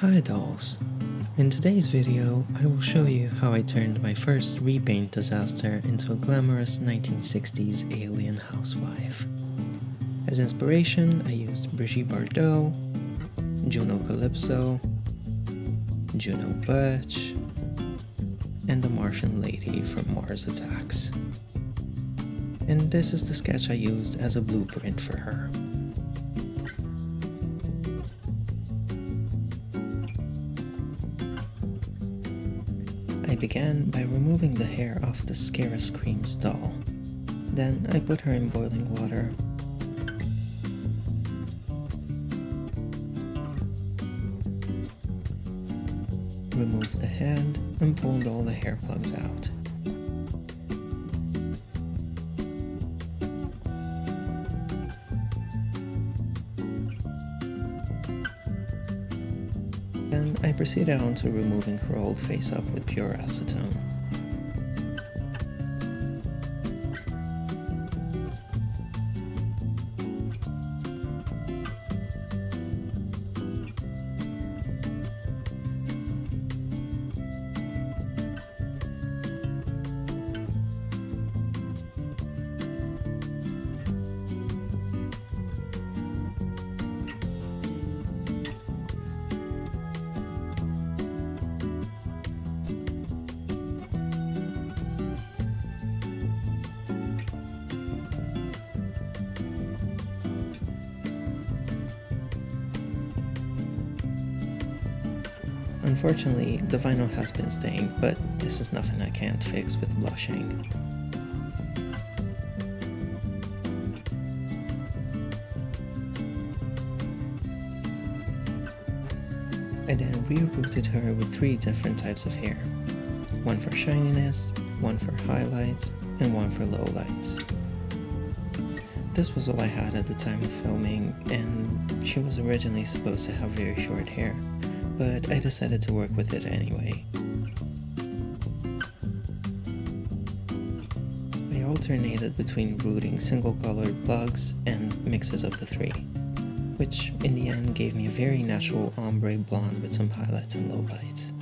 Hi dolls! In today's video, I will show you how I turned my first repaint disaster into a glamorous 1960s alien housewife. As inspiration, I used Brigitte Bardot, Juno Calypso, Juno Butch, and the Martian lady from Mars Attacks. And this is the sketch I used as a blueprint for her. I began by removing the hair off the Scare Screams doll. Then I put her in boiling water. Removed the head and pulled all the hair plugs out. Then I proceeded on to removing her old face up with pure acetone. Unfortunately, the vinyl has been stained, but this is nothing I can't fix with blushing. I then rerouted her with 3 different types of hair. One for shininess, one for highlights, and one for lowlights. This was all I had at the time of filming, and she was originally supposed to have very short hair, but I decided to work with it anyway. I alternated between rooting single-colored plugs and mixes of the 3, which in the end gave me a very natural ombre blonde with some highlights and lowlights.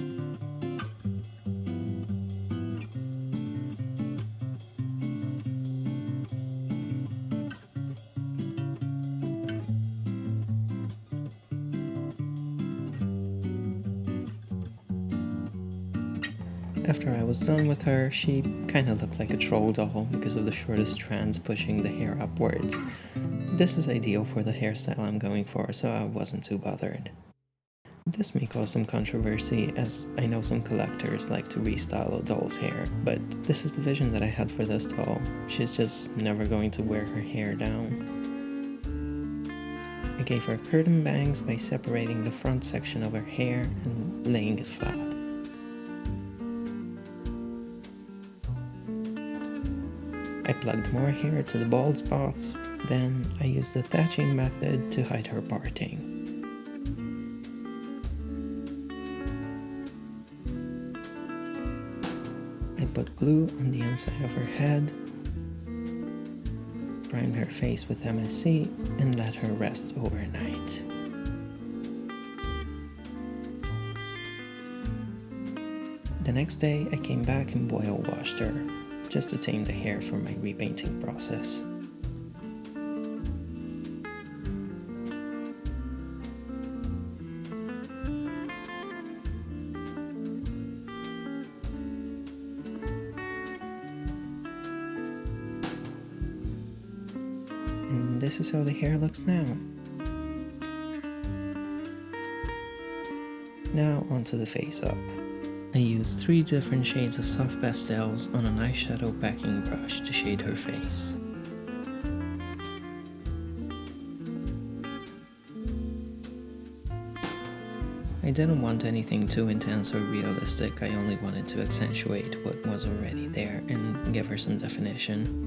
After I was done with her, she kinda looked like a troll doll because of the shortest strands pushing the hair upwards. This is ideal for the hairstyle I'm going for, so I wasn't too bothered. This may cause some controversy, as I know some collectors like to restyle a doll's hair, but this is the vision that I had for this doll. She's just never going to wear her hair down. I gave her curtain bangs by separating the front section of her hair and laying it flat. I plugged more hair to the bald spots, then I used the thatching method to hide her parting. I put glue on the inside of her head, primed her face with MSC, and let her rest overnight. The next day I came back and boil washed her, just to tame the hair for my repainting process. And this is how the hair looks now. Now onto the face up. I used 3 different shades of soft pastels on an eyeshadow packing brush to shade her face. I didn't want anything too intense or realistic, I only wanted to accentuate what was already there and give her some definition.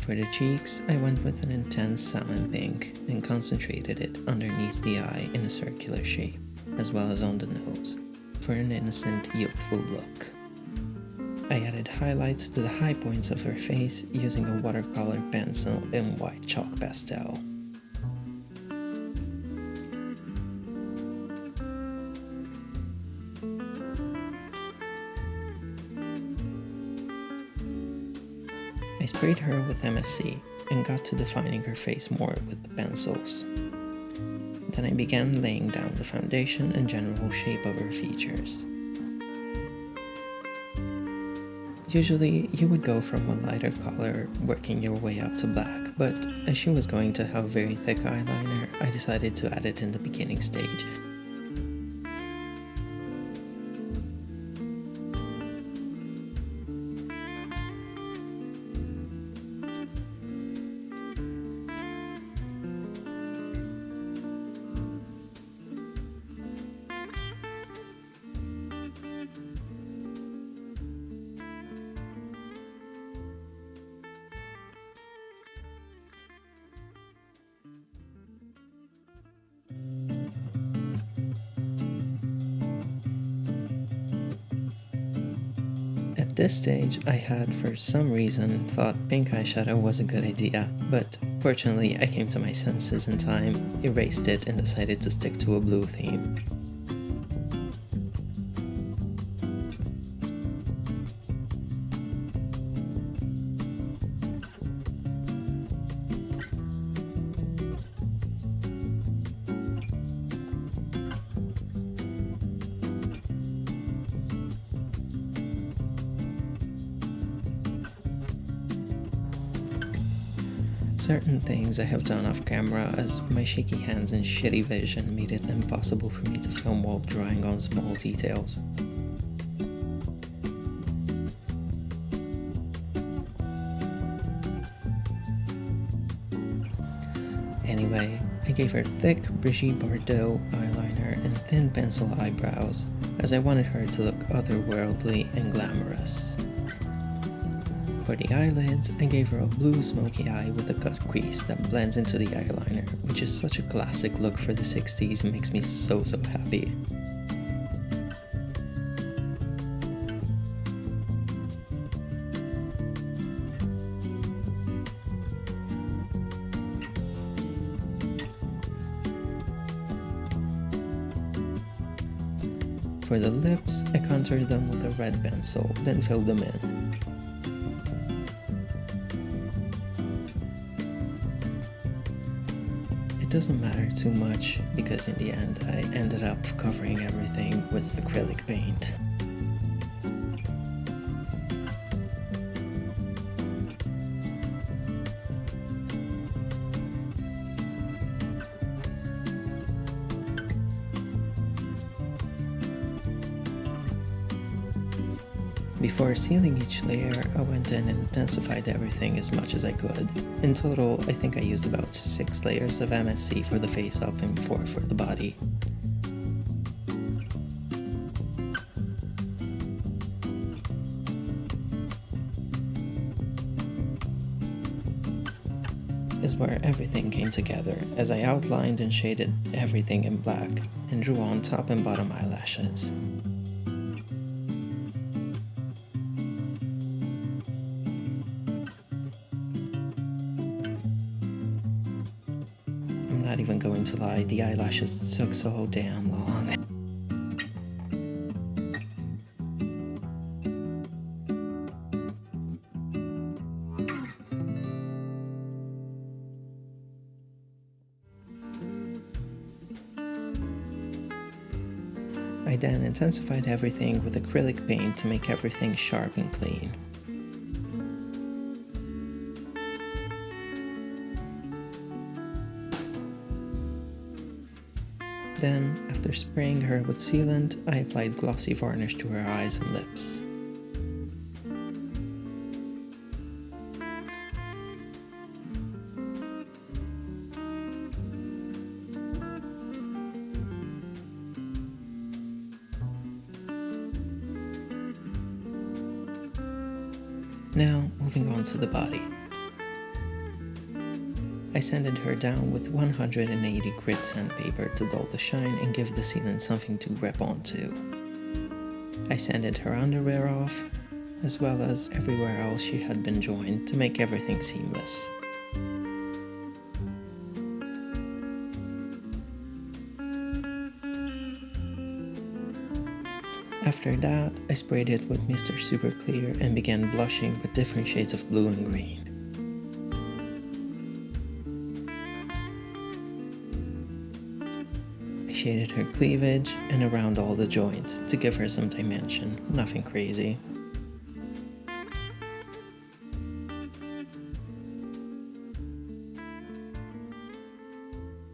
For the cheeks, I went with an intense salmon pink and concentrated it underneath the eye in a circular shape, as well as on the nose, for an innocent, youthful look. I added highlights to the high points of her face using a watercolor pencil in white chalk pastel. I sprayed her with MSC and got to defining her face more with the pencils. Then I began laying down the foundation and general shape of her features. Usually, you would go from a lighter color, working your way up to black, but as she was going to have very thick eyeliner, I decided to add it in the beginning stage. At this stage, I had for some reason thought pink eyeshadow was a good idea, but fortunately I came to my senses in time, erased it, and decided to stick to a blue theme. Certain things I have done off camera, as my shaky hands and shitty vision made it impossible for me to film while drawing on small details. Anyway, I gave her thick Brigitte Bardot eyeliner and thin pencil eyebrows, as I wanted her to look otherworldly and glamorous. For the eyelids, I gave her a blue smoky eye with a cut crease that blends into the eyeliner, which is such a classic look for the 60s and makes me so happy. For the lips, I contoured them with a red pencil, then filled them in. It doesn't matter too much, because in the end I ended up covering everything with acrylic paint. Before sealing each layer, I went in and intensified everything as much as I could. In total, I think I used about 6 layers of MSC for the face up and 4 for the body. Is where everything came together, as I outlined and shaded everything in black, and drew on top and bottom eyelashes. I'm not even going to lie, the eyelashes took so damn long. I then intensified everything with acrylic paint to make everything sharp and clean. Then, after spraying her with sealant, I applied glossy varnish to her eyes and lips. Now, moving on to the body. I sanded her down with 180 grit sandpaper to dull the shine and give the ceiling something to grip onto. I sanded her underwear off, as well as everywhere else she had been joined to make everything seamless. After that, I sprayed it with Mr. Super Clear and began blushing with different shades of blue and green. I shaded her cleavage and around all the joints to give her some dimension, nothing crazy.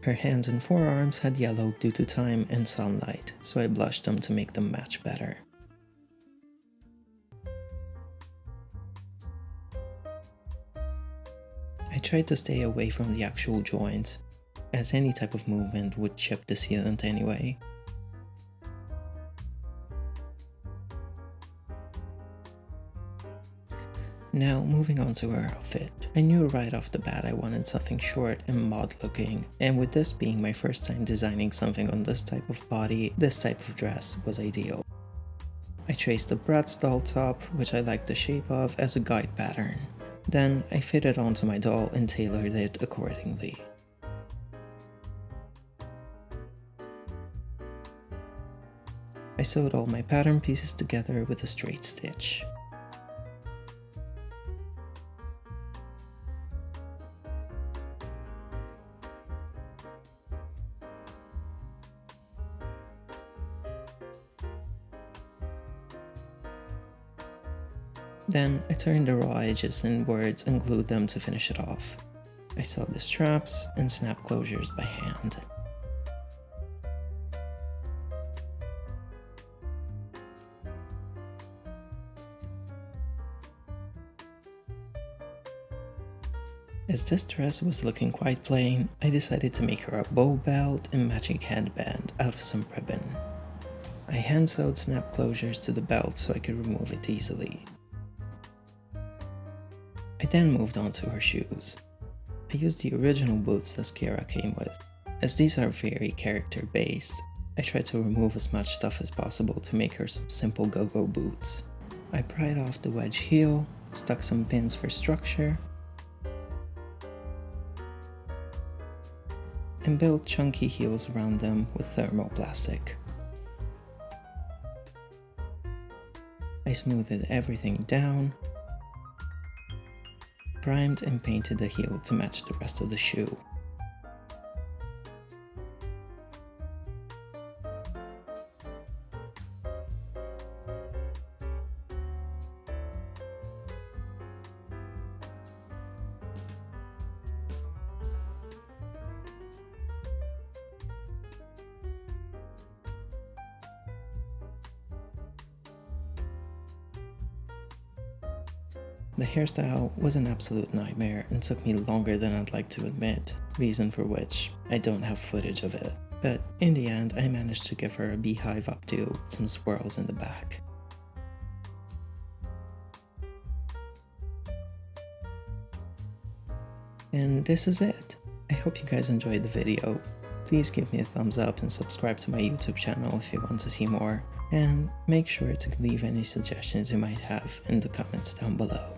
Her hands and forearms had yellow due to time and sunlight, so I blushed them to make them match better. I tried to stay away from the actual joints, as any type of movement would chip the sealant anyway. Now, moving on to her outfit. I knew right off the bat I wanted something short and mod looking, and with this being my first time designing something on this type of body, this type of dress was ideal. I traced the Bratz doll top, which I liked the shape of, as a guide pattern. Then I fitted onto my doll and tailored it accordingly. I sewed all my pattern pieces together with a straight stitch. Then I turned the raw edges inwards and glued them to finish it off. I sewed the straps and snap closures by hand. As this dress was looking quite plain, I decided to make her a bow belt and matching headband out of some ribbon. I hand sewed snap closures to the belt so I could remove it easily. I then moved on to her shoes. I used the original boots that Kira came with. As these are very character based, I tried to remove as much stuff as possible to make her some simple go-go boots. I pried off the wedge heel, stuck some pins for structure, and built chunky heels around them with thermoplastic. I smoothed everything down, primed and painted the heel to match the rest of the shoe. The hairstyle was an absolute nightmare and took me longer than I'd like to admit, reason for which I don't have footage of it. But in the end, I managed to give her a beehive updo with some swirls in the back. And this is it. I hope you guys enjoyed the video. Please give me a thumbs up and subscribe to my YouTube channel if you want to see more. And make sure to leave any suggestions you might have in the comments down below.